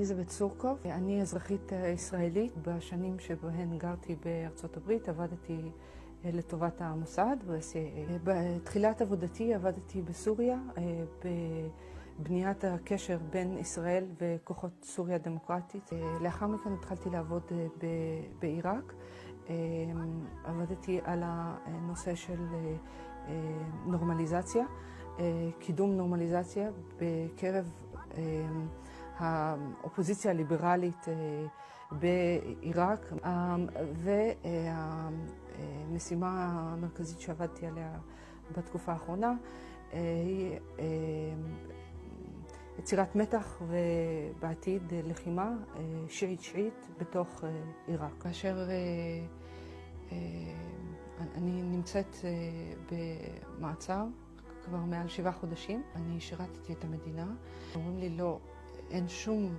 אליזבת סורקוב. אני אזרחית ישראלית. בשנים שבהן גרתי בארצות הברית עבדתי לטובת המוסד. בתחילת עבודתי עבדתי בסוריה, בבניית הקשר בין ישראל וכוחות סוריה הדמוקרטית. לאחר מכן התחלתי לעבוד בעיראק. עבדתי על הנושא של נורמליזציה, קידום נורמליזציה בקרב האופוזיציה הליברלית בעיראק, והמשימה המרכזית שעבדתי עליה בתקופה האחרונה היא יצירת מתח ובעתיד לחימה שיעית בתוך עיראק. כאשר אני נמצאת במעצר כבר מעל 7 חודשים. אני שירתתי את המדינה. אומרים לי לא, אין שום